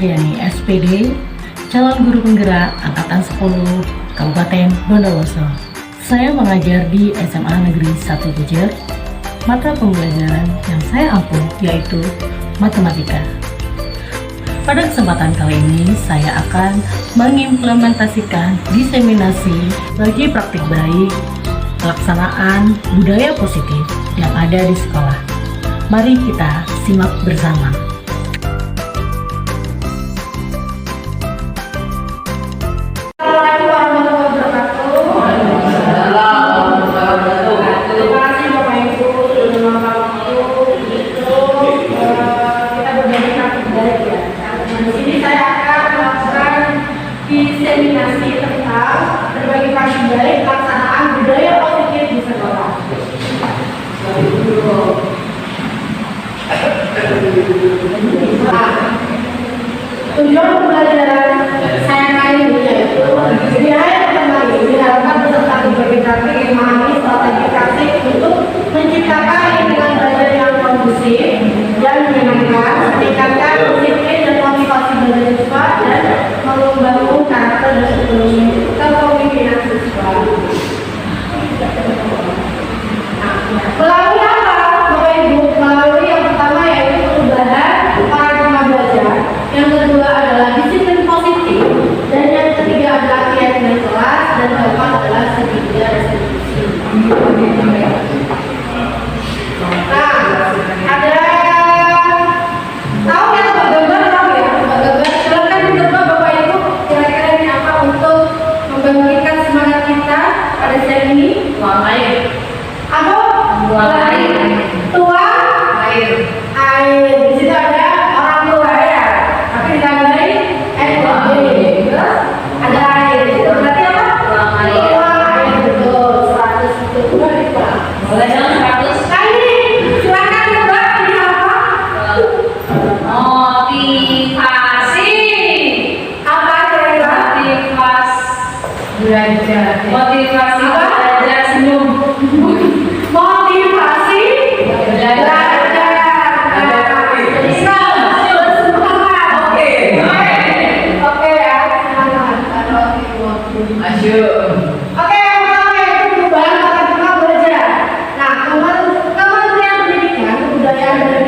Mardiani, SPD, calon guru penggerak Angkatan 10 Kabupaten Bondowoso. Saya mengajar di SMA Negeri 1 Jejer. Mata pembelajaran yang saya ampuh yaitu matematika. Pada kesempatan kali ini, saya akan mengimplementasikan diseminasi bagi praktik baik pelaksanaan budaya positif yang ada di sekolah. Mari kita simak bersama. Diseminasi tentang berbagi praktik baik pelaksanaan budaya positif di sekolah. Tujuan pembelajaran saya kali ini yaitu di hari pertama ini diharapkan peserta berbagi praktik yang memahami strategi praktik untuk menciptakan lingkungan belajar yang kondusif dan menyenangkan, meningkatkan disiplin dan motivasi belajar siswa dan membangun karakter dan kepemimpinan siswa. Melalui apa? Bapak Ibu, melalui yang pertama yaitu perubahan paradigma belajar, yang kedua adalah disiplin positif, dan yang ketiga adalah keyakinan kelas, dan keempat adalah segitiga restitusi. Nah, ada tahu ya Pak Gambar, tahu ya Pak Gambar? Silakan ditebak Bapak Ibu, kira-kira ini apa untuk membangkitkan semangat kita pada siang ini? Tuang air. Apa? Tuang air. Tuang Air. air. Di situ ada orang tua ya, tapi ditambahin terus ada air. Itu berarti apa? Tuang air. Tuang air, betul. 100 itu boleh Pak. Boleh dong 100. Kali silakan tebak ini apa? Motivasi. Apa kira-kira? Belajar. Motivasi Apa? belajar senyum. Motivasi Belajar. Oke ya, semangat. Asyik. Oke, yang pertama yaitu perubahan paradigma belajar. Nah, Kementerian Pendidikan, Kebudayaan dan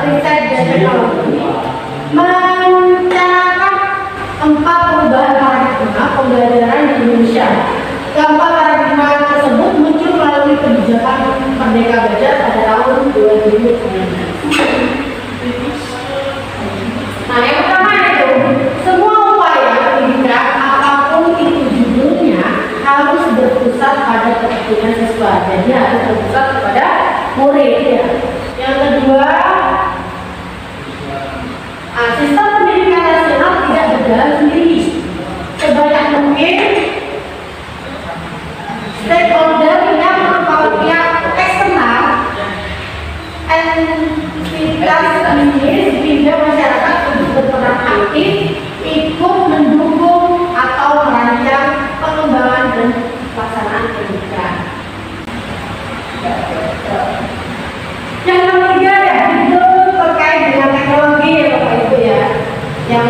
Riset dan Teknologi mencanangkan 4 perubahan paradigma pembelajaran di Indonesia. Keempat paradigma tersebut muncul melalui kebijakan Merdeka Belajar pada tahun 2019. Nah, yang pertama itu semua upaya pendidikan apapun itu judulnya harus berpusat pada kepentingan siswa. Jadi harus berpusat kepada murid ya. Yang kedua, sistem pendidikan nasional tidak berjalan sendiri. Sebanyak mungkin stakeholder yang merupakan pihak eksternal, entitas bisnis hingga masyarakat untuk berperan aktif ikut mendukung atau merancang pengembangan dan pelaksanaan pendidikan. Yang ketiga ya, itu terkait dengan teknologi ya Bapak Ibu ya. Yang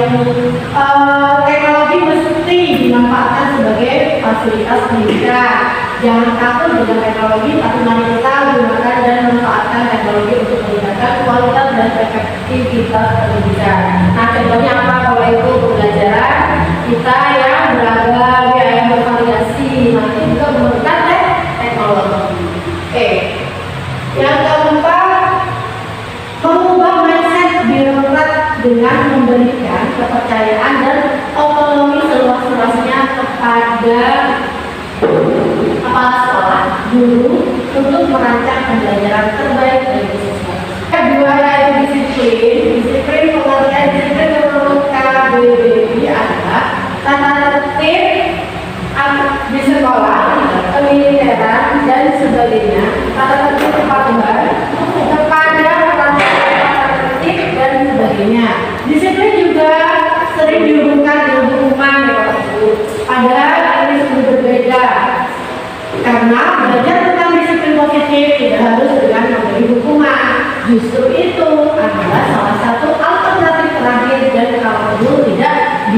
teknologi mesti dimanfaatkan sebagai fasilitas pendidikan. Jangan takut dengan teknologi, tapi mari kita gunakan dan manfaatkan teknologi untuk meningkatkan kualitas dan efektivitas pendidikan. Nah, contohnya apa Bapak Ibu? Pembelajaran kita yang beragam, yang bervariasi, nanti juga menggunakan teknologi. Oke. Yang keempat, mengubah mindset birokrat dengan memberikan kepercayaan dan otonomi seluas-luasnya kepada kepala sekolah, guru untuk merancang pembelajaran terbaik bagi siswa. Kedua yaitu disiplin. Disiplin pengertian disiplin menurut KBBI adalah tata tertib di sekolah, kemiliteran dan sebagainya. Tata tertib kepatuhan kepada tata tertib dan sebagainya. Disiplin juga sering dihubungkan dengan hukuman ya Bapak Ibu. Padahal ini sungguh berbeda. Karena belajar tentang disiplin positif tidak harus dengan memberi hukuman. Justru itu adalah salah satu alternatif terakhir dan kalau perlu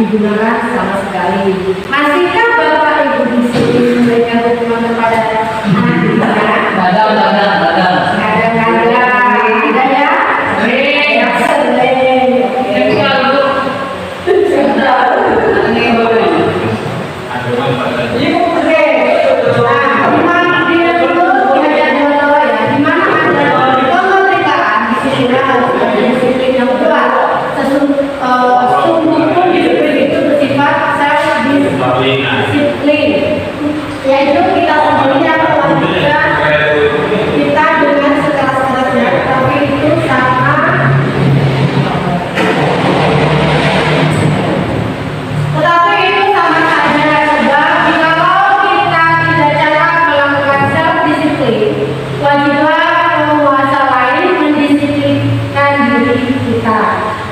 digunakan sama sekali. Masihkah Bapak Ibu di sini memberikan hukuman kepada anak kita? Badang. Kadang-kadang tidak ya? Ya, sering. Tapi kalau yaitu kita sendiri yang melakukan kita dengan sekeras-kerasnya, tapi itu sama. Tetapi itu sama saja, sebab jikalau kita tidak cara melakukan self disiplin, wajiblah penguasa lain mendisiplinkan diri kita.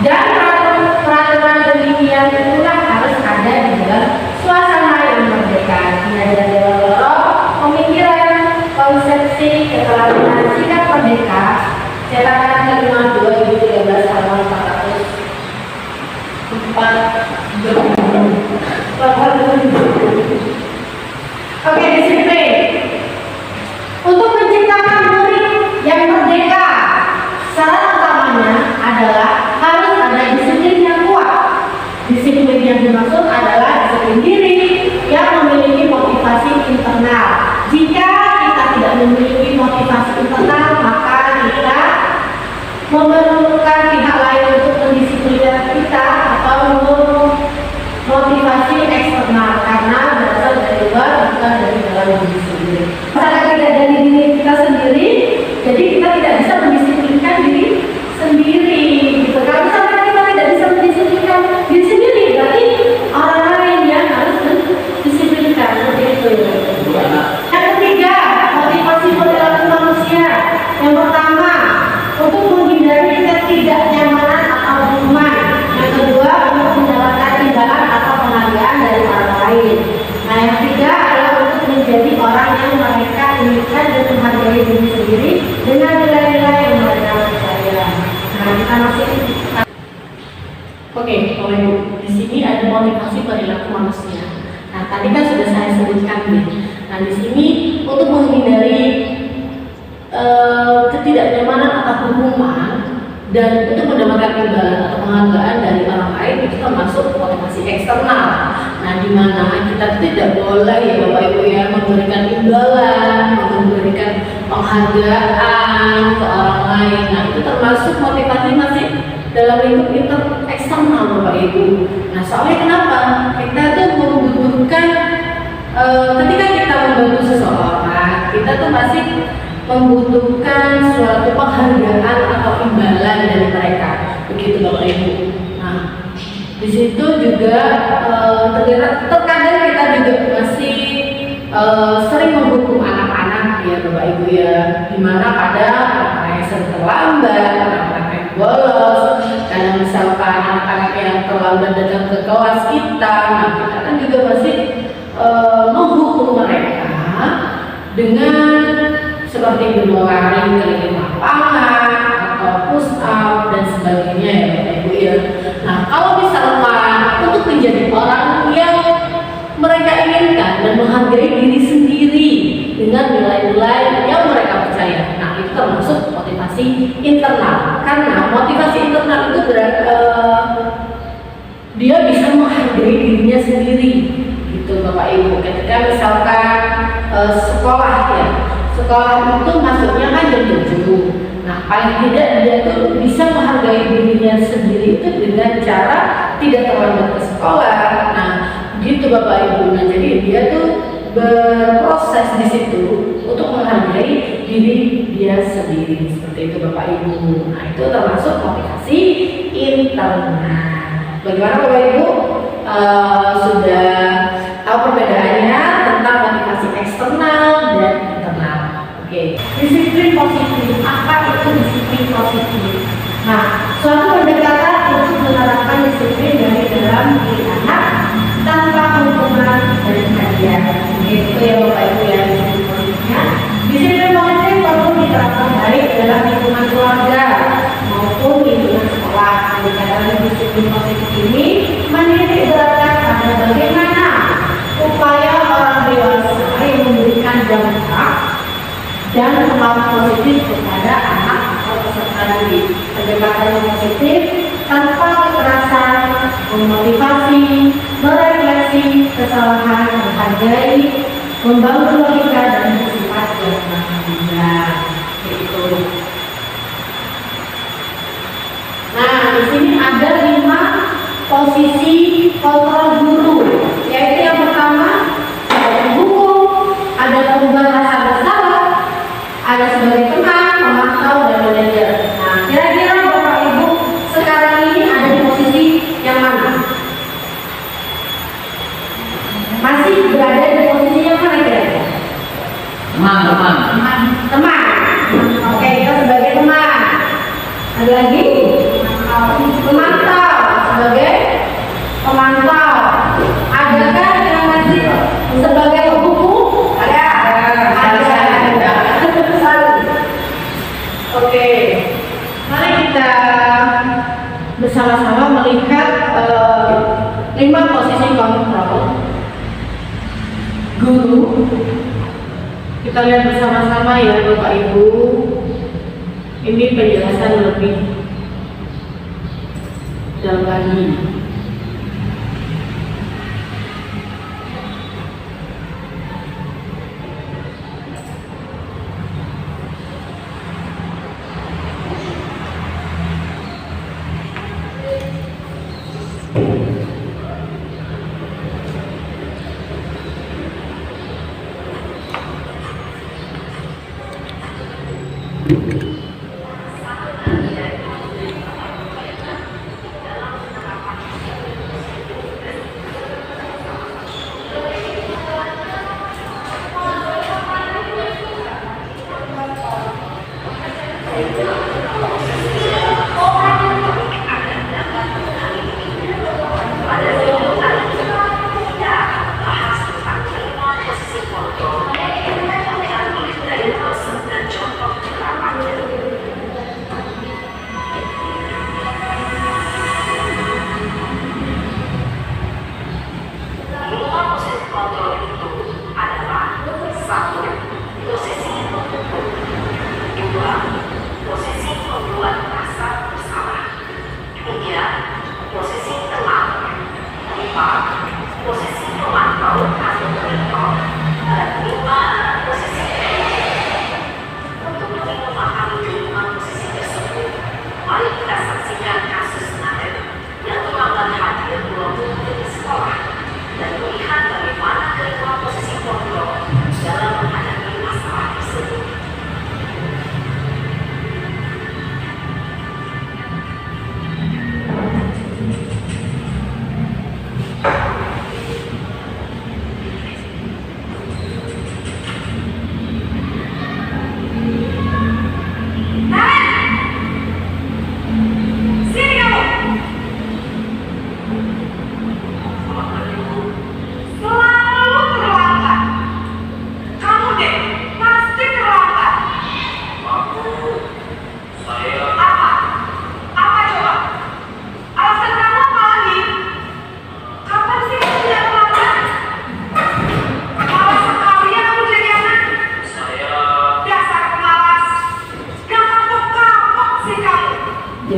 Dan peraturan demikian itulah harus ada di dalam suasana yang merdeka. Belajar dewa pemikiran, konsepsi, keteladanan, sikap merdeka, cetakan kelima 2013 halaman 404. Oke, disiplin. Untuk menciptakan murid yang merdeka, syarat utamanya adalah harus ada disiplin yang kuat. Disiplin yang dimaksud adalah disiplin diri yang memiliki motivasi internal. Jika kita tidak memiliki motivasi internal, maka kita memerlukan pihak lain untuk mendisiplinkan kita atau motivasi eksternal karena berasal dari luar bukan dari dalam diri sendiri. Karena tidak dari diri kita sendiri, jadi kita tidak bisa mendisiplinkan diri sendiri. Gitu. Kalau misalnya kita tidak bisa mendisiplinkan diri sendiri, berarti orang lain yang harus mendisiplinkan seperti itu. Yang ketiga, motivasi perilaku manusia. Yang pertama, untuk menghindari ketidaknyamanan atau hukuman. Yang kedua, untuk mendapatkan imbalan atau penghargaan dari orang lain. Nah, yang ketiga adalah untuk menjadi orang yang mereka inginkan dan menghargai diri sendiri dengan nilai-nilai yang mereka percaya. Nah, kita masih Oke, Bapak Ibu, di sini ada motivasi perilaku manusia. Nah, tadi kan sudah saya sebutkan nih. Nah, di sini untuk menghindari ketidaknyamanan atau hukuman dan untuk mendapatkan imbalan atau penghargaan dari orang lain itu termasuk motivasi eksternal. Nah, di mana kita tidak boleh ya Bapak Ibu ya memberikan imbalan, memberikan penghargaan ke orang lain. Nah, itu termasuk motivasi masih dalam lingkup eksternal Bapak Ibu. Nah, soalnya kenapa? Kita tuh membutuhkan ketika kita membantu seseorang, kita tuh masih membutuhkan suatu penghargaan atau imbalan dari mereka. Begitu Bapak Ibu. Nah, di situ juga terkadang kita juga masih sering menghukum anak-anak ya Bapak Ibu ya, dimana pada anak-anak yang sering terlambat, anak-anak yang bolos, karena misalkan anak-anak yang terlambat datang ke kelas kita, nah kita kan juga masih menghukum mereka dengan seperti berlari keliling lapangan atau push up dan sebagainya ya Bapak Ibu ya. Nah, kalau misalkan untuk menjadi orang yang mereka inginkan dan menghargai diri sendiri dengan nilai-nilai yang mereka percaya, nah itu termasuk motivasi internal. Karena motivasi internal itu dia bisa menghargai dirinya sendiri, gitu Bapak Ibu. Ketika misalkan sekolah ya, sekolah itu masuknya kan jam 7. Nah, paling tidak dia tuh bisa menghargai dirinya sendiri itu dengan cara tidak terlambat ke sekolah. Nah, gitu Bapak Ibu. Nah, jadi dia tuh berproses di situ untuk menghargai diri dia sendiri seperti itu Bapak Ibu. Nah, itu termasuk motivasi internal. Bagaimana Bapak Ibu? Sudah tahu perbedaannya tentang motivasi eksternal dan internal. Oke. Disiplin positif. Apa itu disiplin positif? Nah, suatu pendekatan untuk menerapkan disiplin dari dalam diri anak tanpa hukuman dari kajian. Itu ya Bapak Ibu ya, disiplin positifnya. Disiplin positif perlu diterapkan baik dalam lingkungan keluarga maupun lingkungan sekolah. Karena disiplin positif ini menitik beratkan pada bagaimana upaya orang dewasa yang memberikan dampak dan pengaruh positif kepada anak atau peserta didik. Pendekatan yang positif tanpa kekerasan, memotivasi, merefleksi kesalahan, menghargai, membangun logika dan bersifat bertanggung. Itu. Nah, di sini ada 5 posisi kontrol guru, yaitu yang pertama ada penghukum, ada pengubah rasa bersalah, ada sebagai teman, pemantau, dan manajer. Nah, kira-kira Bapak Ibu sekarang ini ada di posisi yang mana? Masih berada di posisi yang mana kira-kira? Teman. Teman. Oke, kita sebagai teman. Ada lagi? Pemantau. Sebagai pemantau. Adakah yang masih sebagai penghukum? Ada. Oke. Mari kita bersama-sama melihat 5 posisi kontrol guru. Kita lihat bersama-sama ya Bapak Ibu. Ini penjelasan lebih dalam lagi.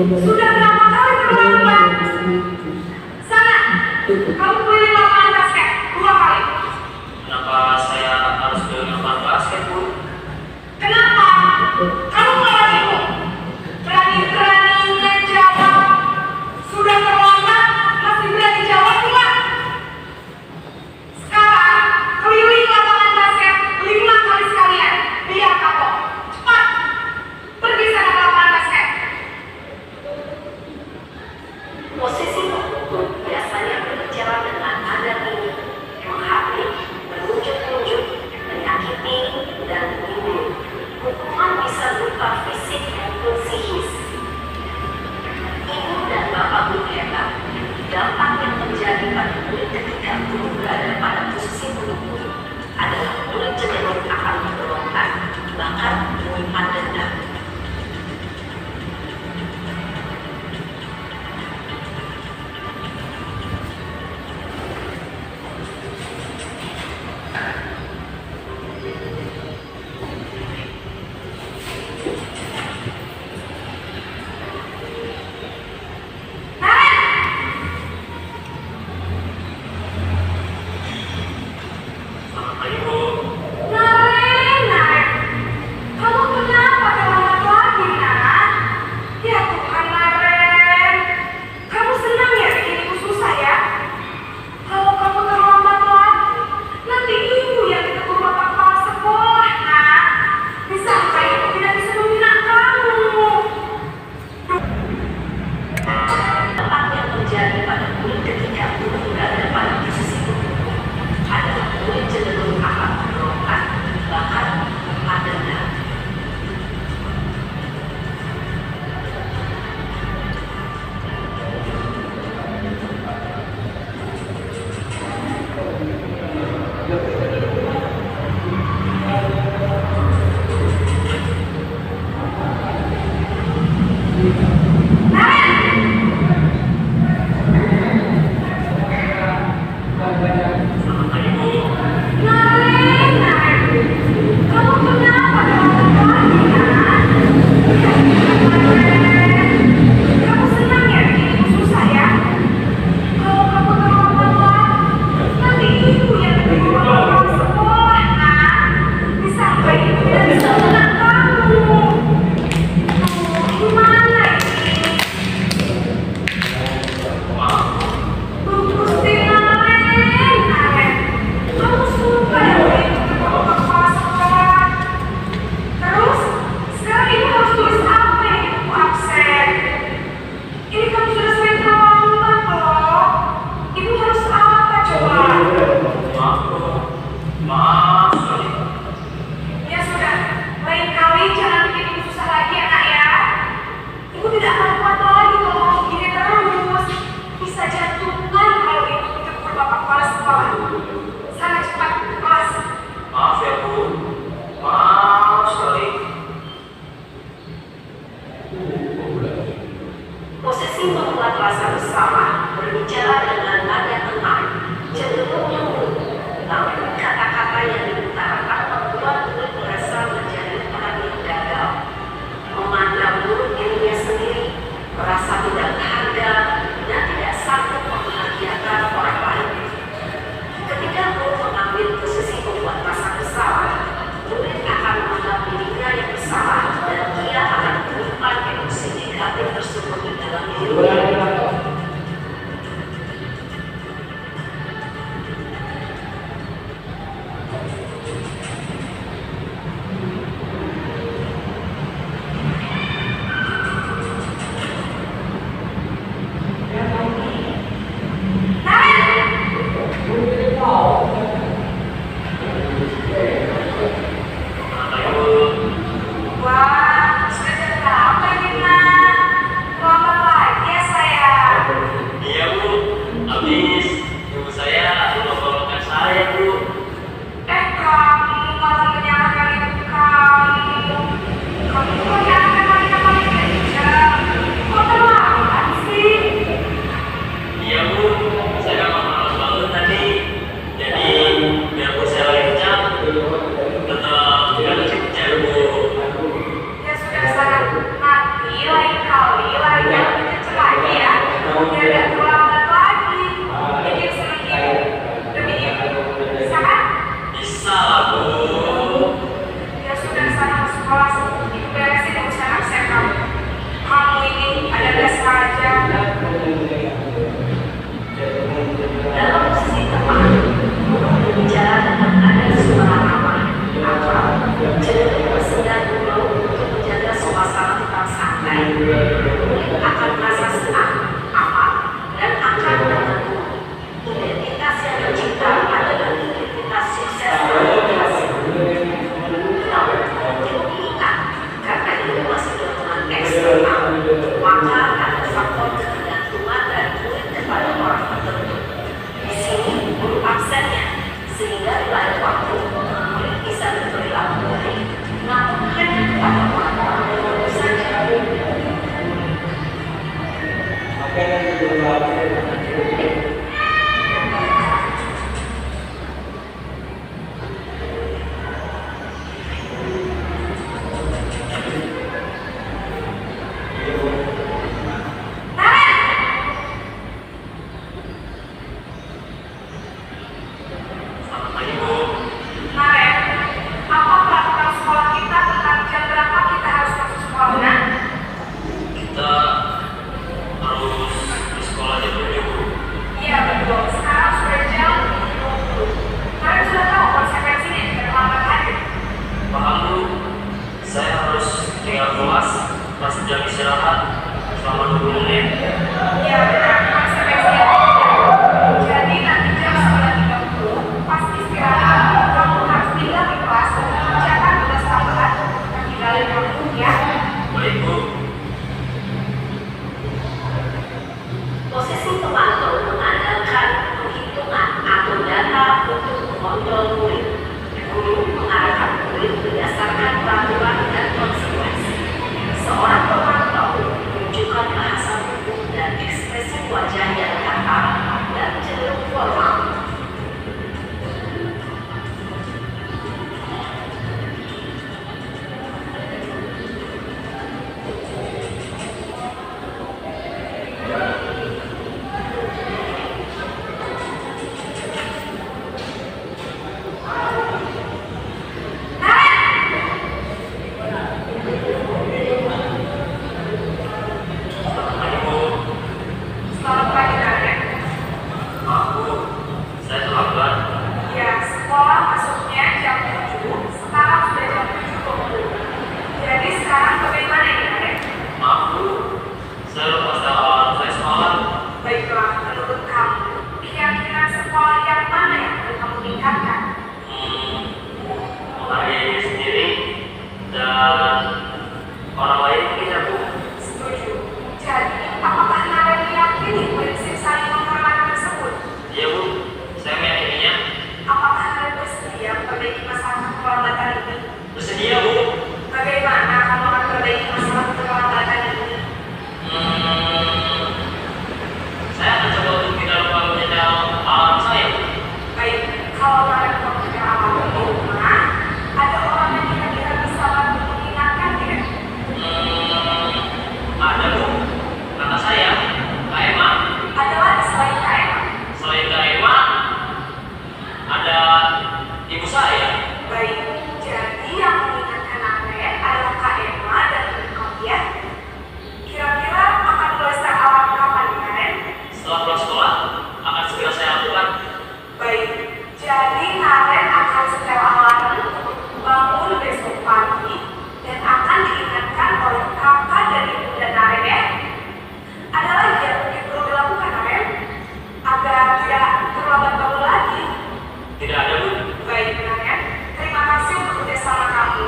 Sudah berapa kali terlambat? Sana, kamu pilih lapangan basket 2 kali. Kenapa saya harus pilih lapangan basket, Bu? Kenapa? Kamu malah ibu. Berani-beraninya jawab. Sudah terlambat, masih berani jawab pula. Sekarang, keliling lapangan basket 5 kali sekalian. Biar kapok. Cepat. Pergi sana ke lapangan basket. Posisi penghukum biasanya berbicara dengan pas jam istirahat selama 20 menit. Ya benar, konsekuensinya. Jadi nanti jam 9.30 pas istirahat, kamu harus pindah ke kelas dan mengerjakan tugas tambahan yang tinggalin kamu ya. Baik Bu. Posisi pemantau mengandalkan penghitungan atau data untuk mengontrol murid. Guru mengarahkan murid berdasarkan peraturan dan konsekuensi. Seorang pemantau menunjukkan bahasa tubuh dan ekspresi wajah yang datar dan cenderung formal. Selamat pagi Naren. Maaf Bu, saya terlambat. Ya, sekolah masuknya jam 7, sekarang sudah jam 7.20. Jadi sekarang bagaimana ini Naren? Maaf Bu, saya lupa setel alarm saya semalam. Baiklah, menurut kamu, kira-kira sekolah yang mana yang perlu kamu tingkatkan? Menghargai diri sendiri dan orang lain mungkin ya Bu. Setuju. Jadi, apakah Naren meyakini prinsip saling menghormati tersebut? Iya Bu, saya meyakininya. Apakah Naren bersedia memperbaiki masalah keterlambatan ini? Bersedia Bu. Bagaimana kamu akan memperbaiki masalah keterlambatan ini? Saya akan coba untuk tidak lupa menyetel alarm saya Bu. Baik, kalau Naren bekerja awal di rumah, ada orang yang kira-kira bisa bantu mengingatkan tidak? Ada Bu, kata saya, Kak Emma. Ada lagi selain KM? Selain Kak Emma, ada ibu saya. Baik, jadi yang mengingatkan Naren adalah Kak Emma dan Ibu Kofia. Kira-kira akan mulai start alarm kapan nih, Naren? Setelah pulang sekolah, akan segera saya lakukan. Baik, jadi Naren akan setel alarm untuk bangun besok pagi dan akan diingatkan oleh kakak dan ibu dan Naren ya. Ada lagi yang mungkin perlu dilakukan Naren agar tidak terlambat bangun lagi. Tidak ada Bu. Baik Naren, terima kasih untuk kerjasama kamu.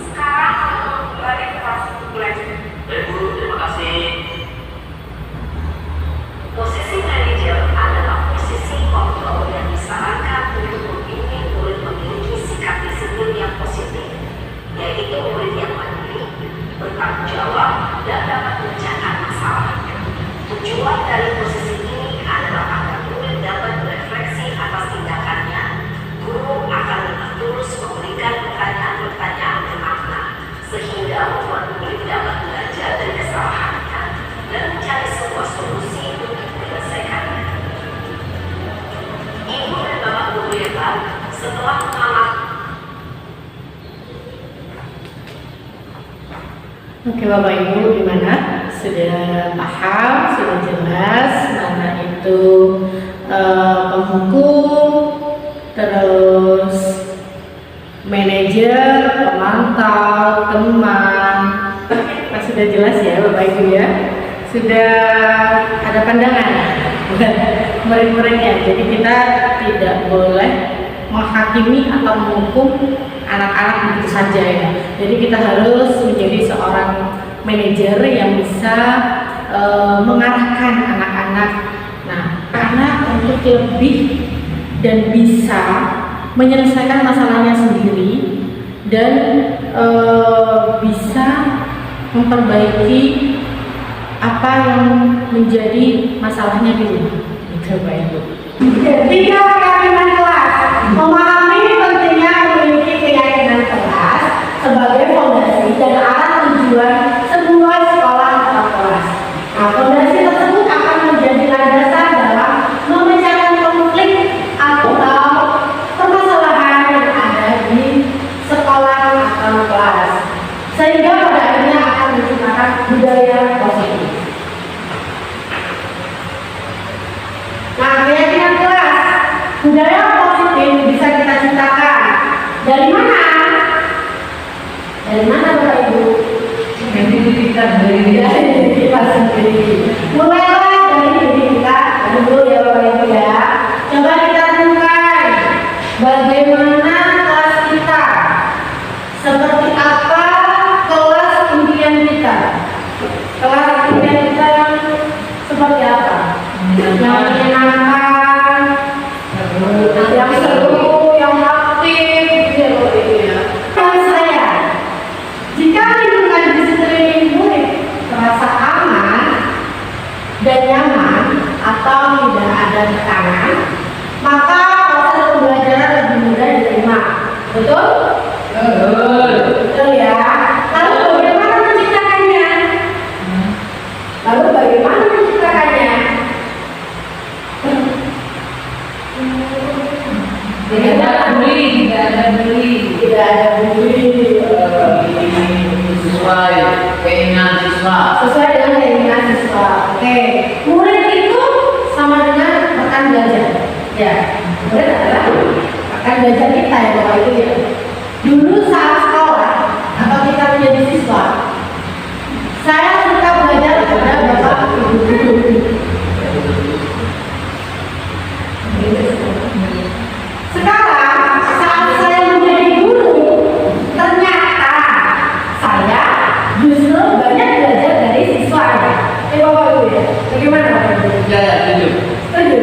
Sekarang kamu perlu kembali ke kelas untuk belajar. Baik Bu, terima kasih. Posisi manajer adalah posisi kontrol yang disarankan untuk membimbing murid memiliki sikap disiplin yang positif, yaitu murid yang mandiri, bertanggung jawab, dan dapat memecahkan masalah. Tujuan dari posisi ini adalah agar murid dapat berefleksi atas tindakannya. Guru akan lebih tulus memberikan pertanyaan-pertanyaan bermakna, sehingga membuat murid dapat belajar dari kesalahannya dan mencari sebuah solusi untuk menyelesaikannya. Ibu dan bapak guru hebat setelah mengalah. Oke Bapak Ibu, gimana? Sudah paham, sudah jelas mana itu penghukum, terus manajer, pemantau, teman. Nah, sudah jelas ya Bapak Ibu ya. Sudah ada pandangan buat murid-muridnya. Jadi kita tidak boleh menghakimi atau menghukum anak-anak begitu saja ya. Jadi kita harus menjadi seorang manajer yang bisa mengarahkan anak-anak. Nah, anak untuk lebih dan bisa menyelesaikan masalahnya sendiri dan bisa memperbaiki apa yang menjadi masalahnya di rumah. Itu Bapak Ibu. Ketiga, keyakinan kelas. Memahami pentingnya memiliki keyakinan kelas sebagai fondasi dan arah tujuan sebuah sekolah atau kelas. Nah, fondasi tersebut akan menjadi landasan dalam memecahkan konflik atau permasalahan yang ada di sekolah atau kelas, sehingga pada akhirnya akan menciptakan budaya positif. Nah, keyakinan kelas Bapak ya. Coba kita renungkan bagaimana kelas kita, seperti apa kelas impian kita. Kelas impian kita yang seperti apa? Yang menyenangkan, yang seru, yang aktif, gitu ya. Dan saya, jika lingkungan di sekeliling murid terasa aman dan nyaman atau tidak ada tekanan, maka proses pembelajaran lebih mudah diterima. Betul? Betul ya. Lalu bagaimana menciptakannya? Tidak ada bully. Tidak ada bully. Sesuai keinginan siswa. Sesuai dengan keinginan siswa. Oke. Murid itu sama dengan rekan belajar. Ya. Murid adalah rekan belajar kita ya Bapak Ibu ya. Dulu saat sekolah atau kita menjadi siswa, saya suka belajar kepada Bapak Ibu guru. Sekarang saat saya menjadi guru, ternyata saya justru banyak belajar dari siswa. Bapak Ibu ya, bagaimana Bapak Ibu? Ya, setuju. Setuju.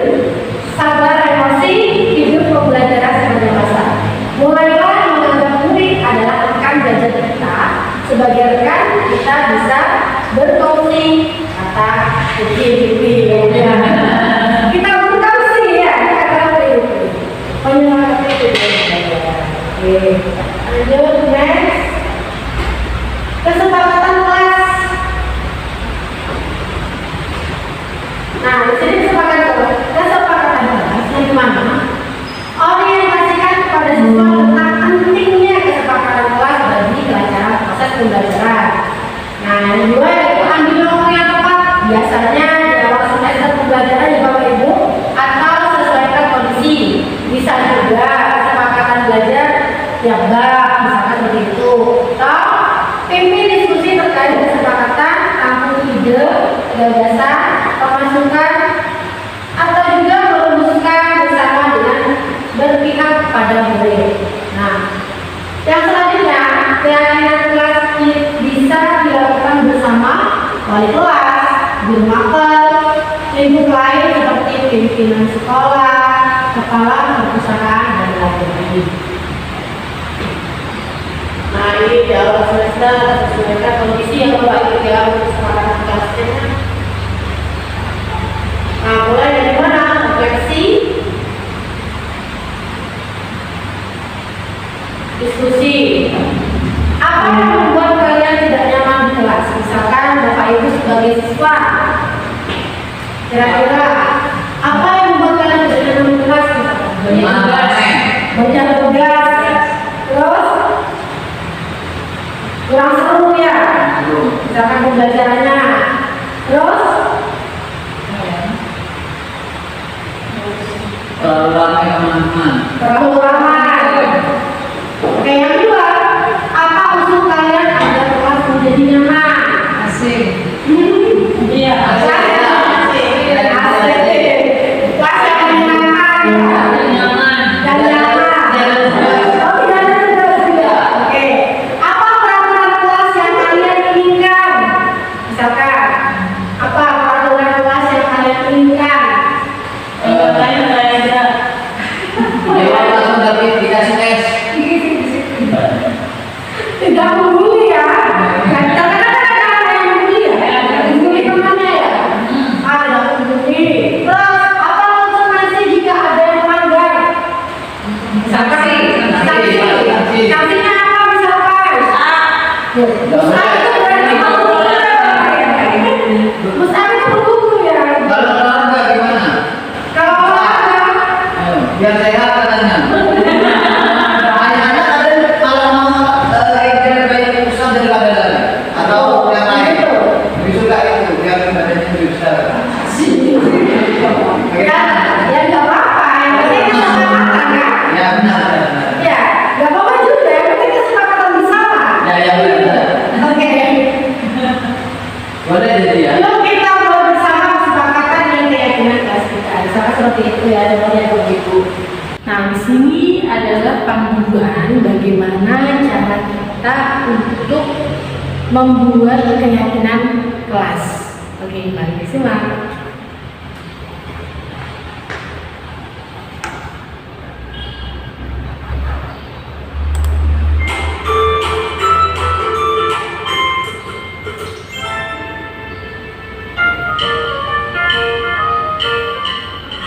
Sabar emosi, hidup pembelajaran sebagai masa. Mulailah menganggap murid adalah rekan belajar kita. Sebagai rekan kita bisa berfungsi kata Upi. Kita berfungsi ya kata Upi. Penyemangat itu. Oke. Lanjut next. Kesepakatan kelas. Nah, di sini kesepakatan kelas yang mana? Orientasikan kepada siswa tentang pentingnya kesepakatan kelas bagi kelancaran proses pembelajaran. Nah, yang kedua yaitu ambil waktu yang tepat. Biasanya di awal semester pembelajaran ya Bapak Ibu, atau sesuaikan kondisi. Bisa juga kesepakatan belajar tiap bab, misalkan seperti itu. Atau pimpin diskusi terkait kesepakatan, tampung ide, gagasan, pemasukan, atau juga merumuskan bersama dengan berpihak pada murid. Nah, yang selanjutnya keyakinan kelas bisa dilakukan bersama wali kelas, guru maker, lingkup lain seperti pimpinan sekolah, kepala perpustakaan dan lain-lain. Nah, ini di awal semester sesuaikan kondisi yang Bapak Ibu ya untuk kesepakatan kelasnya. Nah, mulai dari mana? Refleksi, diskusi. Apa yang membuat kalian tidak nyaman di kelas? Misalkan Bapak Ibu sebagai siswa, kira-kira apa yang membuat kalian tidak nyaman di kelas? Banyak tugas, terus kurang seru ya, misalkan pembelajarannya, terus Terlalu ramai teman-teman. terlalu ramai. Oke, yang kedua, apa usul kalian agar kelas menjadi nyaman? Asik. Iya, asik. Kelas yang menyenangkan dan nyaman. Oh, tidak ada tugas juga. Oke, apa peraturan kelas yang kalian inginkan? Misalkan, apa peraturan kelas yang kalian inginkan? Jawab langsung tapi dikasih tes. Tidak membuli ya. Kadang-kadang ada yang membuli ya. Membuli temannya ya. Tidak membuli. Terus apa konsekuensi jika ada yang melanggar? Sanksi. Sanksinya apa misalkan? Mustahil itu berarti berguru. Mustahil itu berguru ya. Kalau olahraga gimana? Kalau olahraga, Biar sehat katanya. Hanya ada kalau mau kerja baik pusat dari lari atau yang lain. Lebih suka itu biar badannya lebih besar. ya nggak apa-apa. Yang penting kesepakatan kan. Ya benar. Ya, nggak apa-apa juga. Yang penting kesepakatan bersama. Ya benar. Oke. Boleh jadi ya. Yuk kita buat bersama kesepakatan dan keyakinan kelas kita. Misalkan seperti itu ya, contohnya seperti itu. Nah, di sini adalah panduan bagaimana cara kita untuk membuat keyakinan kelas. Oke, mari disimak.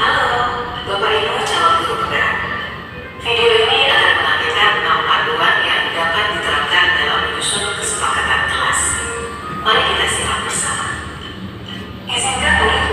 Halo, Bapak Ibu calon guru penggerak. Video ini akan menampilkan 6 panduan yang dapat diterapkan dalam menyusun kesepakatan kelas. Mari kita simak bersama. Izinkan murid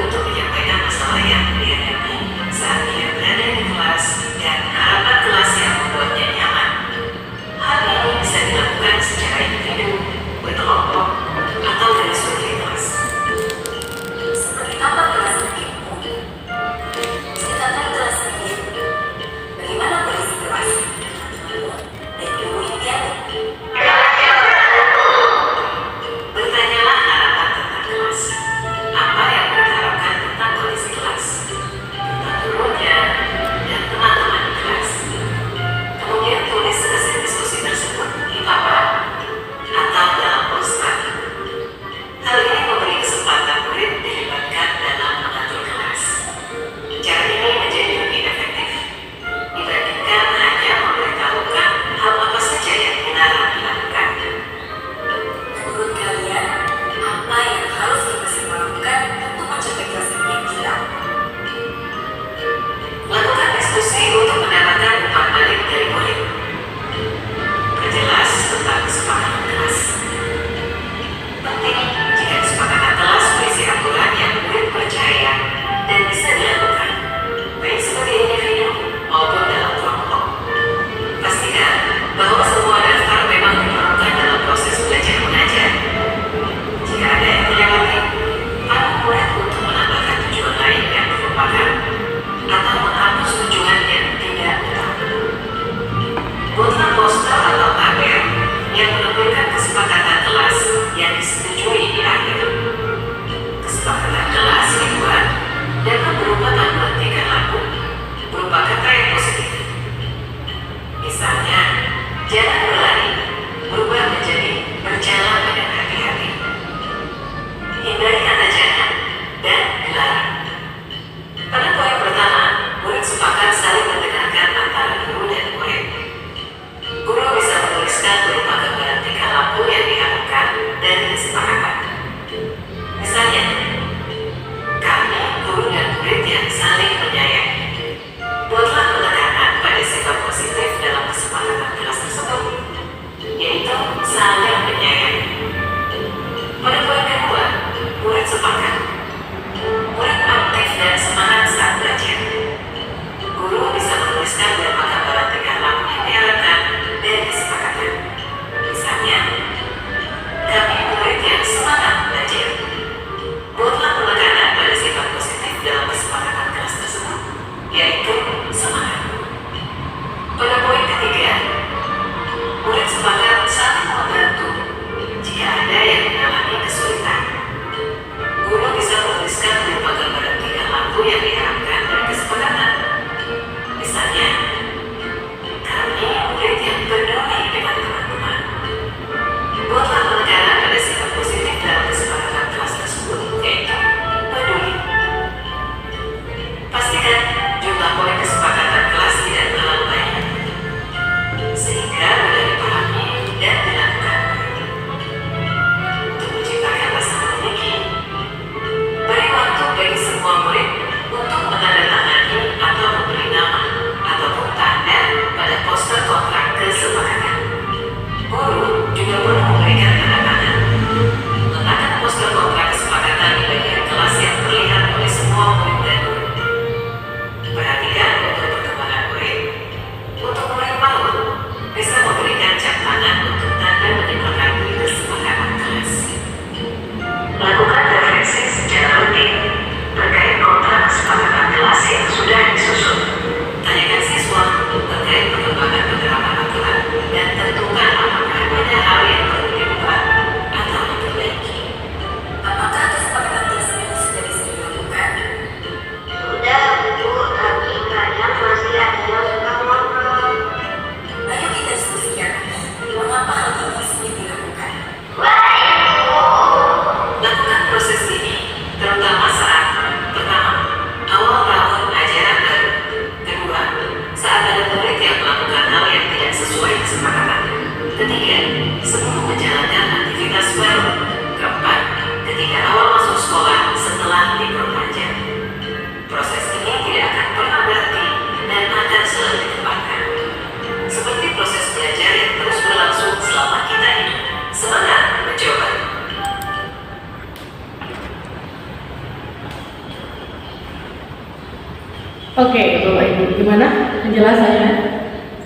Oke, Bapak Ibu, gimana penjelasannya?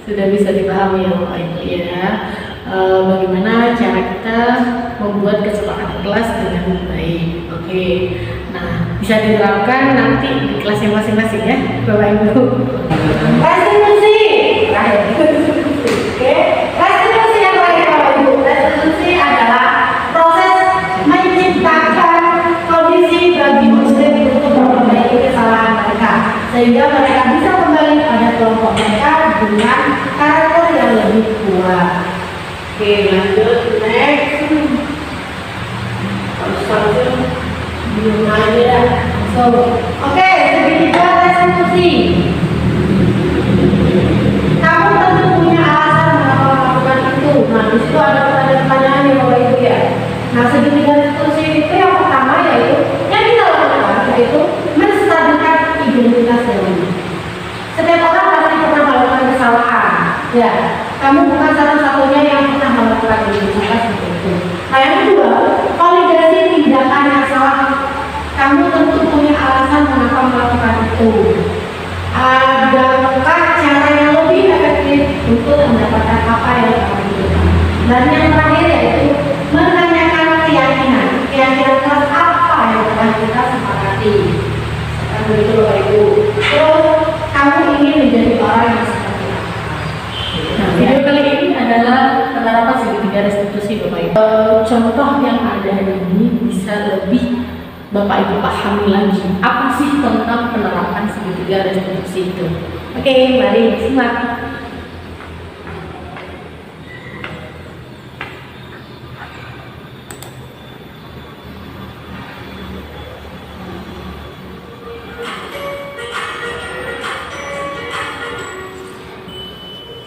Sudah bisa dipahami ya Bapak Ibu ya. Bagaimana cara kita membuat kesepakatan kelas dengan baik. Oke, nah bisa diterapkan nanti di kelasnya masing-masing ya Bapak Ibu. Restitusi, oke. Restitusi yang terakhir Bapak Ibu. Restitusi adalah proses menciptakan kondisi bagi murid untuk memperbaiki kesalahan mereka, sehingga mereka bisa kembali pada kelompok mereka dengan karakter yang lebih kuat. Oke, lanjut next. Langsung belum aja. Oke, segitiga restitusi. Kamu tentu punya alasan mengapa melakukan itu. Nah, di situ ada pertanyaan yang Bapak Ibu ya. Nah, segitiga restitusi itu yang pertama yaitu yang kita lakukan yaitu menstabilkan identitas diri. Setiap orang pasti pernah melakukan kesalahan. Ya, kamu bukan satu-satunya yang pernah melakukan itu. Seperti itu. Nah, yang kedua, validasi tindakan yang salah. Kamu tentu punya alasan mengapa melakukan itu. Adakah cara yang lebih efektif untuk mendapatkan apa yang kamu butuhkan? Dan yang terakhir yaitu menanyakan keyakinan kelas apa yang telah kita sepakati. Seperti begitu Bapak Ibu. Terus kamu ingin menjadi orang yang seperti apa? Nah, video kali ini adalah penerapan segitiga restitusi Bapak Ibu. Contoh yang ada ini bisa lebih Bapak Ibu pahami lagi apa sih tentang penerapan segitiga restitusi itu. Oke, mari simak.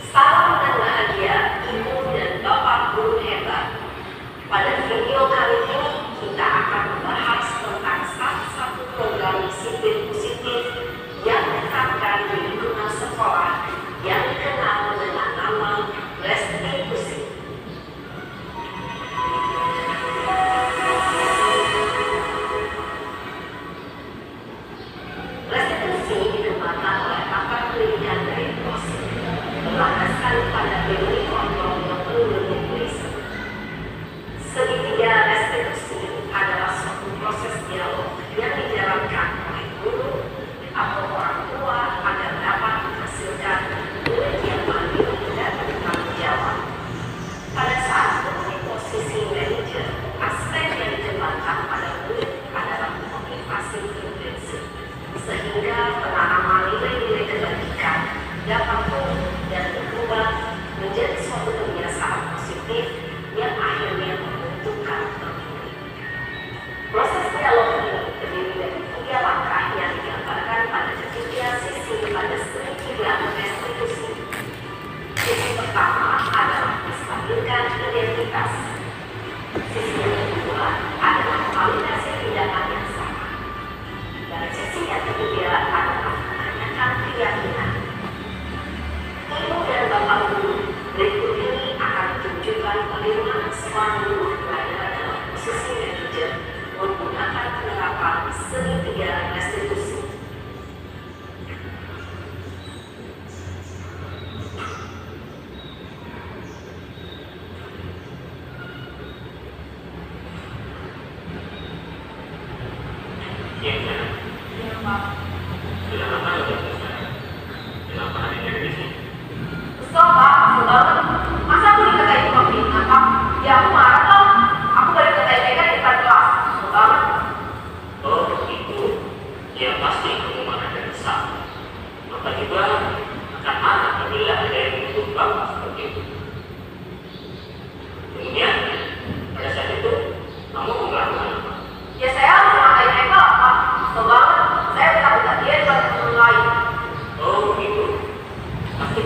Salam dan bahagia Ibu dan Bapak Guru hebat. Pada video kali ini kita akan membahas tentang salah satu program disiplin positif yang diterapkan di lingkungan sekolah yang dikenal dengan nama restitusi. Restitusi dikembangkan oleh pakar pendidikan dari proses berlandaskan pada teori kontrol yang perlu riset. Segitiga restitusi adalah suatu proses dialog yang dijalankan oleh guru atau orang tua agar dapat menghasilkan murid yang mandiri dan bertanggung jawab. Pada saat menjadi posisi manajer, aspek yang dikembangkan pada murid adalah motivasi intrinsik, sehingga penanaman nilai-nilai kebajikan dapat tumbuh dan berubah menjadi suatu kebiasaan positif yang akhirnya membentukkan terpilih. Proses dialog ini terdiri dari 3 langkah yang digambarkan pada ketiga sisi pada segitiga restitusi. Sisi pertama adalah menstabilkan identitas. Sisi yang kedua adalah validasi tindakan yang sama. Dan sisi yang ketiga adalah menanyakan keyakinan. Ibu dan Bapak Guru, berikut ini akan ditunjukkan bagaimana seorang guru berada dalam posisi manajer menggunakan penerapan segitiga restitusi. Sudah lama ya kenapa hari ini di sini? Kesel Pak, kesel banget. Masa aku dikatain cuma fitnah Pak? Ya aku marah dong. Aku balik ke TPK di depan kelas. Kesel banget. Oh begitu, ya pasti kamu marah dan kesal. Maka juga akan marah apabila ada yang menuntut kamu seperti itu. Kemudian pada saat itu kamu melakukan apa? Ya saya harus mengatakan mereka Pak. Kesel banget. Saya minta dia dibanding teman lain. Oh begitu, pasti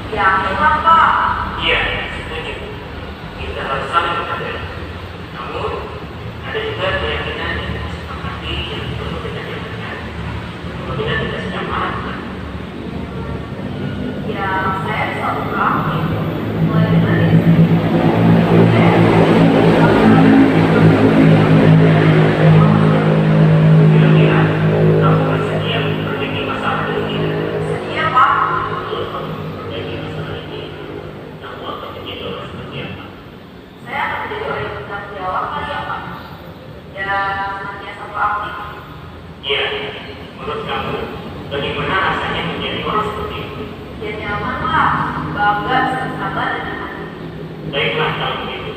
Yakinlah Pak. Iya, setuju. Kita harus saling menghargai. Namun, ada juga keyakinan yang kita sepakati yang perlu kita jalankan. Apabila kita sedang marah, Ya, saya bisa mengakui. Mulai dari kira-kira kamu bersedia memperbaiki masalah ini? sedia Pak. Kalau kamu memperbaiki masalah ini, kamu akan menjadi orang seperti apa? Saya akan menjadi orang yang bertanggung jawab kali ya Pak. Dan senantiasa proaktif. Iya, menurut kamu, bagaimana rasanya menjadi orang seperti itu? Ya nyaman lah. Bangga bisa bersabar dengan hati. Baiklah kalau begitu.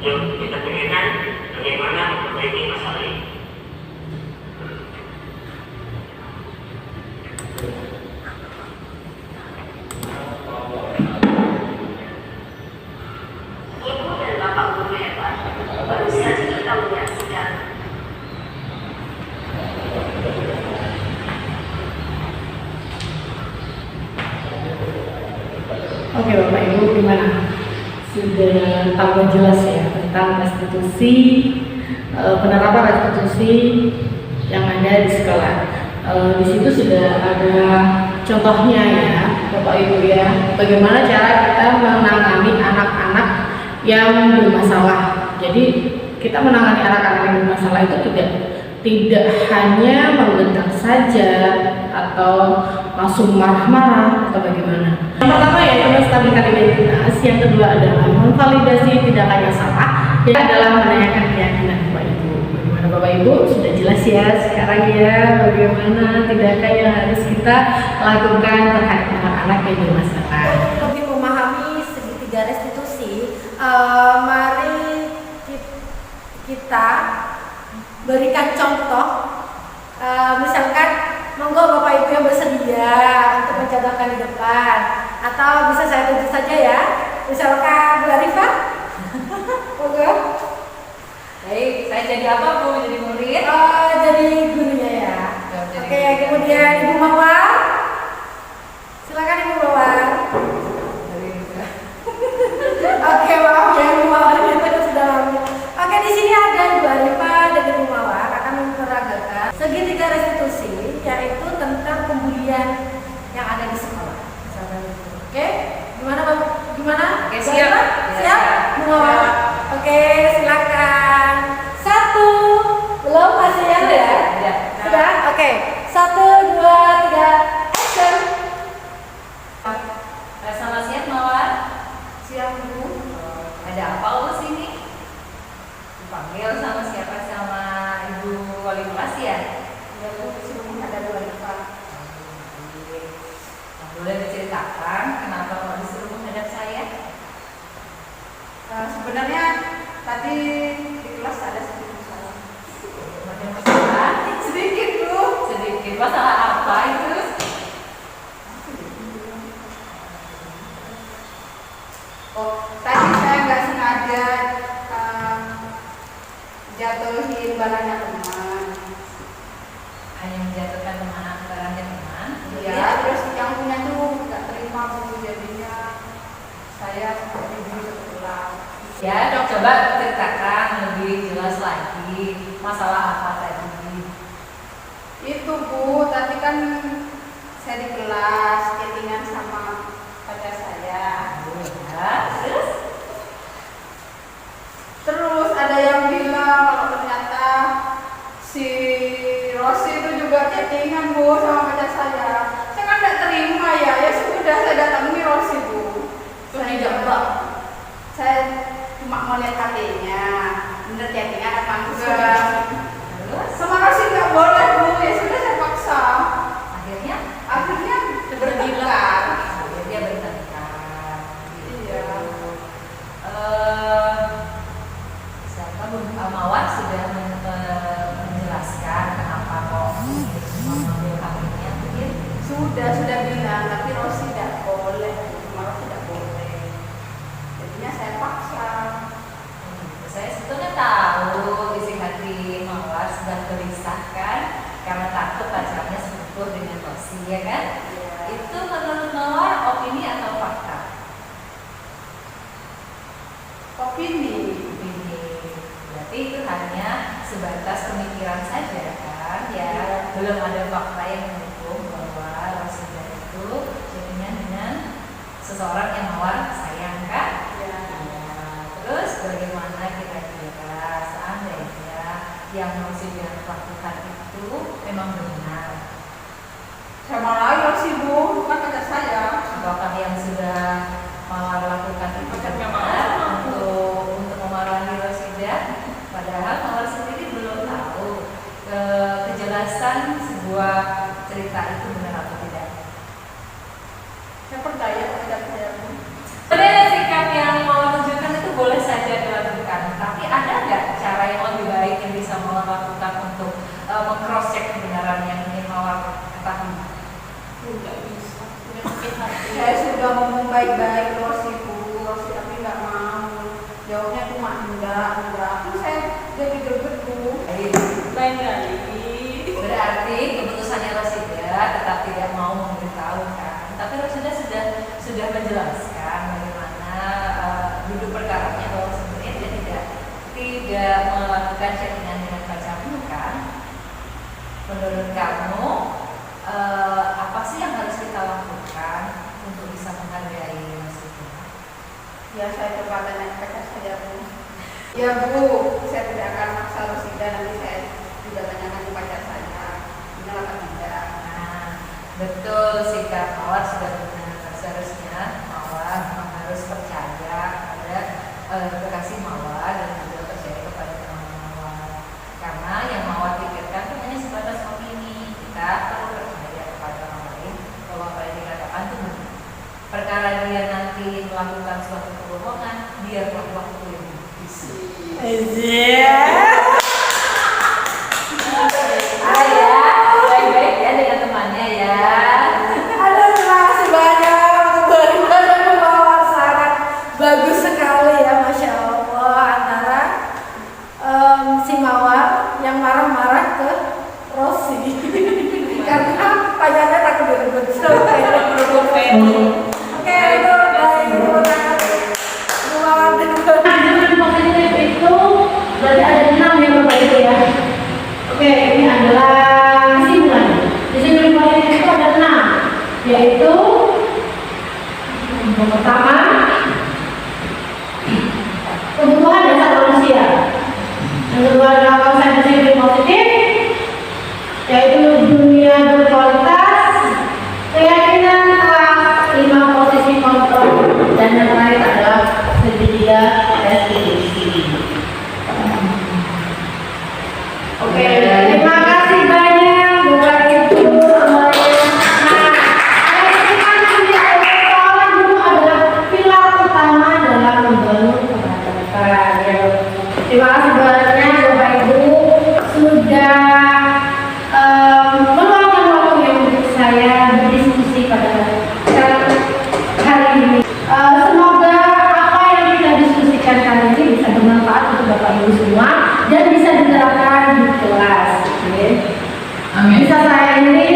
Yuk kita pikirkan bagaimana memperbaiki masalah ini. Ibu dan Bapak guru hebat, baru saja kita menyaksikan Oke Bapak Ibu, gimana? Sudah tambah jelas ya tentang restitusi, penerapan restitusi yang ada di sekolah. Di situ sudah ada contohnya ya Bapak Ibu ya, bagaimana cara kita menangani anak-anak yang bermasalah. Jadi kita menangani anak-anak yang bermasalah itu tidak hanya menggentar saja atau langsung marah-marah atau bagaimana. Yang pertama yaitu menstabilkan identitas, yang kedua adalah memvalidasi tindakan yang salah, yang adalah menanyakan keyakinan Bapak Ibu. Bagaimana Bapak Ibu sudah jelas ya sekarang ya bagaimana tindakan yang harus kita lakukan terhadap anak-anak yang bermasalah. Lebih memahami segitiga restitusi, mari kita berikan contoh. Misalkan monggo Bapak Ibu yang bersedia untuk mencontohkan di depan, atau bisa saya tunjuk saja ya, misalkan Bu Arifah. Monggo. Baik, saya jadi apa Bu? Jadi murid? Jadi gurunya ya. Jadi Oke, gurunya. kemudian Ibu Mawar. Silakan Ibu Mawar. Oke, maaf ya Ibu Mawar kita sudah lama. Oke, di sini ada Ibu Arifah dan Ibu Mawar akan memperagakan segitiga restitusi, yaitu tentang pembulian yang ada di sekolah. Misalkan itu. Oke, gimana Bapak? Gimana? Oke, Bu siap. Arifah? Ya, Siap? Bu Mawar? siap. Oke, silakan. Satu, belum masih ya? Ya. Sudah? Oke. 1, 2, 3, action. Selamat siang Mawar. Siap Bu. Ada apa lu sini? Dipanggil sama siapa? Sama Ibu Wali kelas ya? Ya Bu, disuruh menghadap Bu Arifah. Boleh diceritakan kenapa kok disuruh menghadap saya? Sebenarnya tadi di kelas ada sedikit masalah. Ada masalah? Sedikit Bu. Sedikit masalah apa itu? Oh, tadi saya nggak sengaja jatuhin barangnya teman. Hanya menjatuhkan barangnya teman. Iya, terus yang punya tuh nggak terima Bu, jadinya saya seperti dulu pulang. Ya, Dok, coba ceritakan lebih jelas lagi masalah apa tadi. Itu Bu, tadi kan saya di kelas chattingan sama pacar saya. Ya, terus? Terus ada yang bilang kalau ternyata si Rosi itu juga chattingan Bu sama pacar saya. Saya kan nggak terima ya, ya sudah saya datangi Rosi Bu. Terus dijebak? Saya cuma mau lihat HP-nya, bener chattingan apa enggak. Terus? Sama Rosi nggak boleh Bu, ya sudah saya paksa. Akhirnya? Akhirnya bertengkar. Dia bertengkar. Iya. Siapa Bu Mawar sudah menjelaskan kenapa kok mengambil HP-nya mungkin? Sudah bilang, tapi Rosi tidak boleh, malah tidak boleh. Jadinya saya paksa. Saya sebetulnya tahu isi hati Mawar sedang gelisah kan karena takut pacarnya sepupu dengan Rosi ya kan? Iya. Itu menurut Mawar opini atau fakta? opini. Berarti itu hanya sebatas pemikiran saja kan, ya belum ada fakta yang mendukung bahwa Rosida itu jadinya dengan seseorang yang mawar sayang kan? Ya. Terus bagaimana kira-kira seandainya yang Rosida lakukan itu memang benar? Sama lagi sih Bu, bukan kata saya. Apakah yang sudah mawar lakukan itu benar untuk memarahi Rosida? Padahal mawar sendiri belum tahu kejelasan sebuah cerita itu benar atau tidak. Saya percaya pada saya Bu. Sebenarnya sikap yang mau tunjukkan itu boleh saja dilakukan, tapi ada nggak cara yang lebih baik yang bisa mawar lakukan untuk meng-cross check kebenaran yang ingin mawar ketahui? Tidak bisa. Tidak sakit hati. Saya sudah ngomong baik-baik Rosi Bu, Rosi tapi nggak mau. Jawabnya cuma enggak. Terus saya jadi greget Bu. Lain kali. Berarti keputusannya Rosida tetap tidak mau memberitahu kan? Tapi Rosida sudah menjelaskan bagaimana duduk perkaranya, bahwa sebenarnya dia tidak melakukan chattingan dengan pacarmu kan? Menurut kamu apa sih yang harus kita lakukan untuk bisa menghargai Rosida? Ya saya coba tanya pacar saya Bu. Ya Bu, saya tidak akan maksa Rosida, nanti saya juga tanyakan ke pacar saya. Benar atau tidak? Nah, betul sikap Mawar sudah benar. Seharusnya Mawar memang harus percaya pada kekasih Mawar dan juga percaya kepada teman Mawar. Karena yang Mawar pikirkan itu hanya sebatas opini. Kita perlu percaya kepada orang lain bahwa apa yang dikatakan itu benar. Perkara dia nanti melakukan suatu kebohongan, biarlah waktu yang membukti. Baik-baik ya dengan temannya ya. Aduh, terima kasih banyak untuk berikan dan membawa sangat bagus sekali ya, Masya Allah. Antara si Mawar yang marah-marah ke Rosi karena pacarnya takut direbut. Oke, itu baik. Terima kasih. Hasil positif itu berarti ada 6 ya Bapak Ibu ya. Oke, ini adalah kesimpulan. Kesimpulan positif itu ada 6, yaitu yang pertama kebutuhan dasar manusia. Yang kedua adalah konsep disiplin positif, yaitu dunia berkualitas, keyakinan kelas 5 posisi kontrol, dan yang terakhir adalah segitiga restitusi. Oke, terima kasih banyak buat Ibu semuanya. Nah, persoalan dulu adalah pilar utama dalam membangun keberagaman. Terima kasih banyak Bapak Ibu sudah meluangkan waktu yang untuk saya berdiskusi pada hari ini. Semoga apa yang kita diskusikan kali ini bisa bermanfaat untuk Bapak Ibu semua dan bisa diterapkan di kelas. Amin. Bisa saya ini.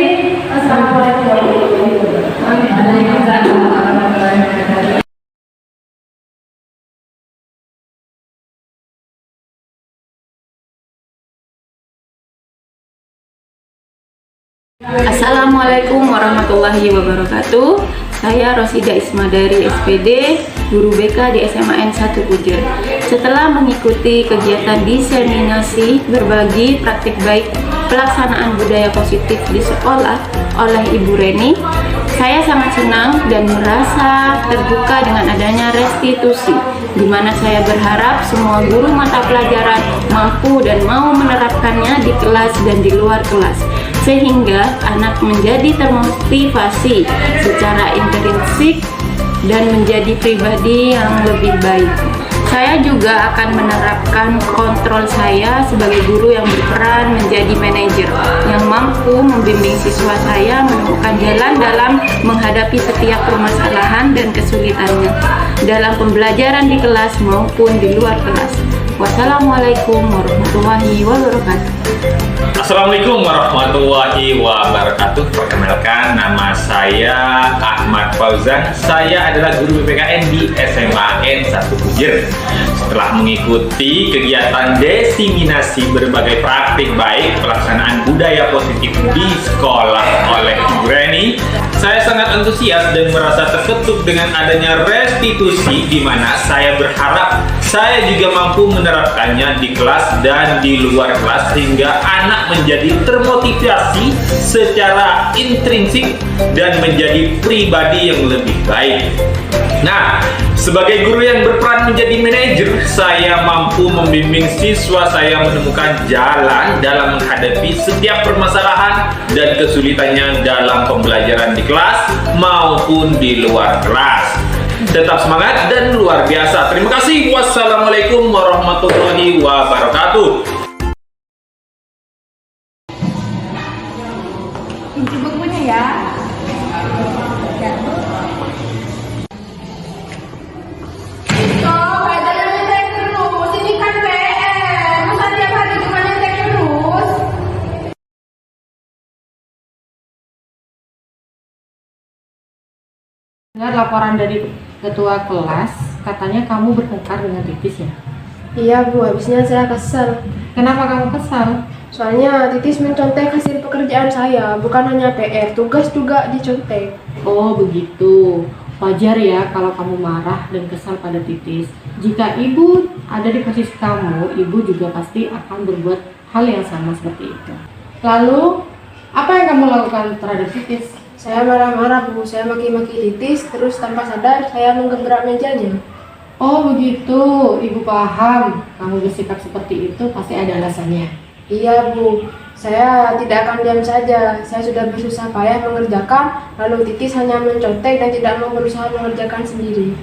Assalamualaikum warahmatullahi wabarakatuh. Waalaikumsalam warahmatullahi wabarakatuh. Assalamualaikum warahmatullahi wabarakatuh. Saya Rosida Ismadari SPD, guru BK di SMAN 1 Pujer. Setelah mengikuti kegiatan diseminasi berbagi praktik baik pelaksanaan budaya positif di sekolah oleh Ibu Reni, saya sangat senang dan merasa terbuka dengan adanya restitusi, di mana saya berharap semua guru mata pelajaran mampu dan mau menerapkannya di kelas dan di luar kelas, sehingga anak menjadi termotivasi secara intrinsik dan menjadi pribadi yang lebih baik. Saya juga akan menerapkan kontrol saya sebagai guru yang berperan menjadi manajer yang mampu membimbing siswa saya menemukan jalan dalam menghadapi setiap permasalahan dan kesulitannya dalam pembelajaran di kelas maupun di luar kelas. Wassalamualaikum warahmatullahi wabarakatuh. Assalamualaikum warahmatullahi wabarakatuh. Perkenalkan, nama saya Saya Ahmad Fauzan. Saya adalah guru PPKN di SMA N 1 Pujer. Setelah mengikuti kegiatan diseminasi berbagai praktik baik pelaksanaan budaya positif di sekolah oleh Ibu Reni, saya sangat antusias dan merasa terketuk dengan adanya restitusi, di mana saya berharap saya juga mampu menerapkannya di kelas dan di luar kelas sehingga anak menjadi termotivasi secara intrinsik dan menjadi pribadi yang lebih baik. Nah, sebagai guru yang berperan menjadi manajer, saya mampu membimbing siswa saya menemukan jalan dalam menghadapi setiap permasalahan dan kesulitannya dalam pembelajaran di kelas maupun di luar kelas. Tetap semangat dan luar biasa. Terima kasih. Wassalamualaikum warahmatullahi wabarakatuh. Kunci bukunya ya. Dengar laporan dari ketua kelas, katanya kamu bertengkar dengan Titis ya? Iya Bu, habisnya saya kesel. Kenapa kamu kesal? Soalnya Titis mencontek hasil pekerjaan saya, bukan hanya PR, tugas juga dicontek. Oh begitu, wajar ya kalau kamu marah dan kesal pada Titis. Jika ibu ada di posisi kamu, ibu juga pasti akan berbuat hal yang sama seperti itu. Lalu, apa yang kamu lakukan terhadap Titis? Saya marah-marah Bu, saya maki-maki Titis, terus tanpa sadar saya menggebrak mejanya. Oh begitu, ibu paham. Kamu bersikap seperti itu pasti ada alasannya. Iya Bu, saya tidak akan diam saja. Saya sudah bersusah payah mengerjakan, lalu Titis hanya mencontek dan tidak mau berusaha mengerjakan sendiri.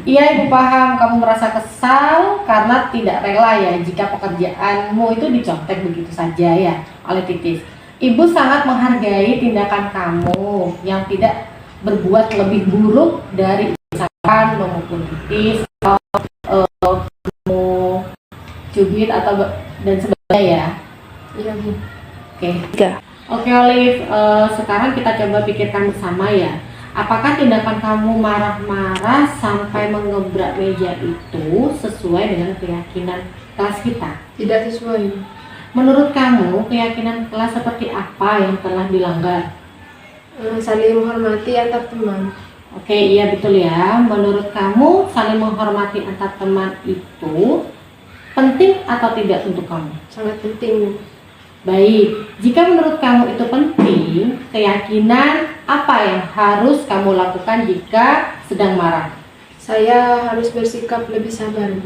Iya ibu paham, kamu merasa kesal karena tidak rela ya jika pekerjaanmu itu dicontek begitu saja ya oleh Titis. Ibu sangat menghargai tindakan kamu yang tidak berbuat lebih buruk dari misalkan memukul Titis atau cubit atau dan sebagainya ya. Iya Bu. Oke Olive, sekarang kita coba pikirkan bersama ya. Apakah tindakan kamu marah-marah sampai mengebrak meja itu sesuai dengan keyakinan kelas kita? Tidak sesuai. Menurut kamu, keyakinan kelas seperti apa yang telah dilanggar? Saling menghormati antar teman. Oke, iya betul ya. Menurut kamu, saling menghormati antar teman itu penting atau tidak untuk kamu? Sangat penting. Baik, jika menurut kamu itu penting, keyakinan apa yang harus kamu lakukan jika sedang marah? Saya harus bersikap lebih sabar.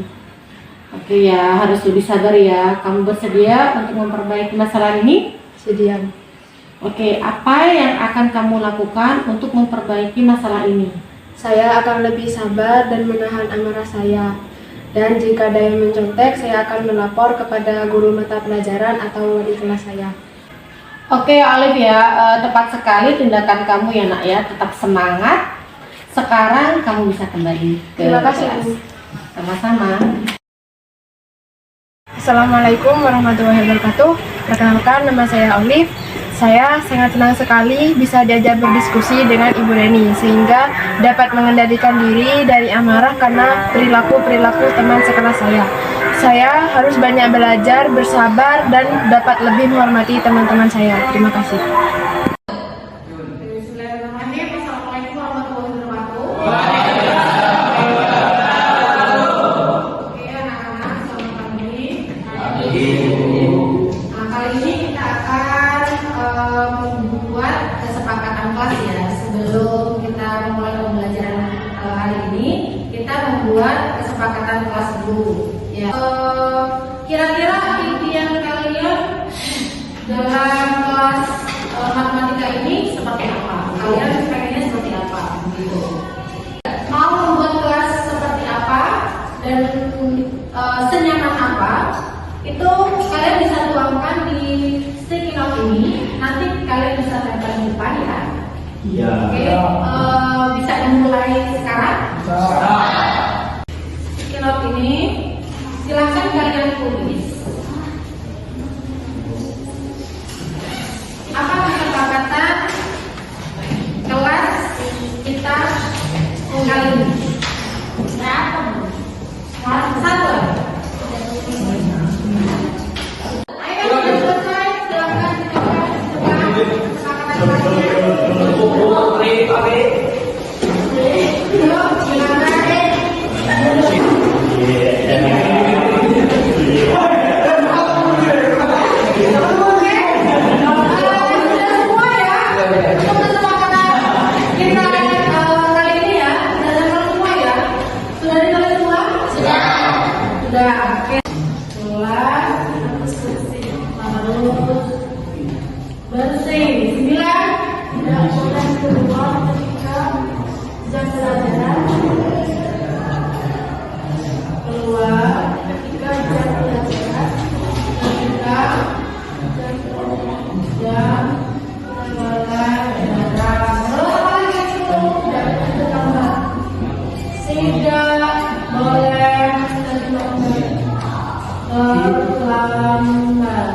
Oke ya, harus lebih sabar ya. Kamu bersedia untuk memperbaiki masalah ini? Sedia. Oke, apa yang akan kamu lakukan untuk memperbaiki masalah ini? Saya akan lebih sabar dan menahan amarah saya. Dan jika ada yang mencontek, saya akan melapor kepada guru mata pelajaran atau wali kelas saya. Oke Olive ya, tepat sekali tindakan kamu ya nak ya. Tetap semangat. Sekarang kamu bisa kembali ke Terima kasih kelas. Bu. Sama-sama. Assalamualaikum warahmatullahi wabarakatuh. Perkenalkan, nama saya Olive. Saya sangat senang sekali bisa diajak berdiskusi dengan Ibu Reni, sehingga dapat mengendalikan diri dari amarah karena perilaku-perilaku teman sekelas saya. Saya harus banyak belajar, bersabar, dan dapat lebih menghormati teman-teman saya. Terima kasih. Assalamualaikum warahmatullahi wabarakatuh. Oke anak-anak, selamat pagi. Nah, kali ini kita akan membuat kesepakatan kelas ya. Sebelum kita memulai pembelajaran hari ini, kita membuat kesepakatan kelas dulu. Ya. Kira-kira impian kalian dalam kelas matematika ini seperti apa? Kalian pengennya seperti apa? Gitu. Mau membuat kelas seperti apa dan senyaman apa? Itu kalian bisa tuangkan di sticky note ini. Nanti kalian bisa tempel di depan ya. Iya. Oke, bisa dimulai sekarang. Sticky note ini silakan kalian tulis. Apa kesepakatan Untuk kesepakatan kita kali ini ya, sudah ada semua ya? Sudah ada semua? Sudah. Sudah. Oke. Keluar. Harus bersih. 9. Dilakukan kedua ketika jam pelajaran. Keluar ketika jam pelajaran. Ketika jam tidak boleh terlambat.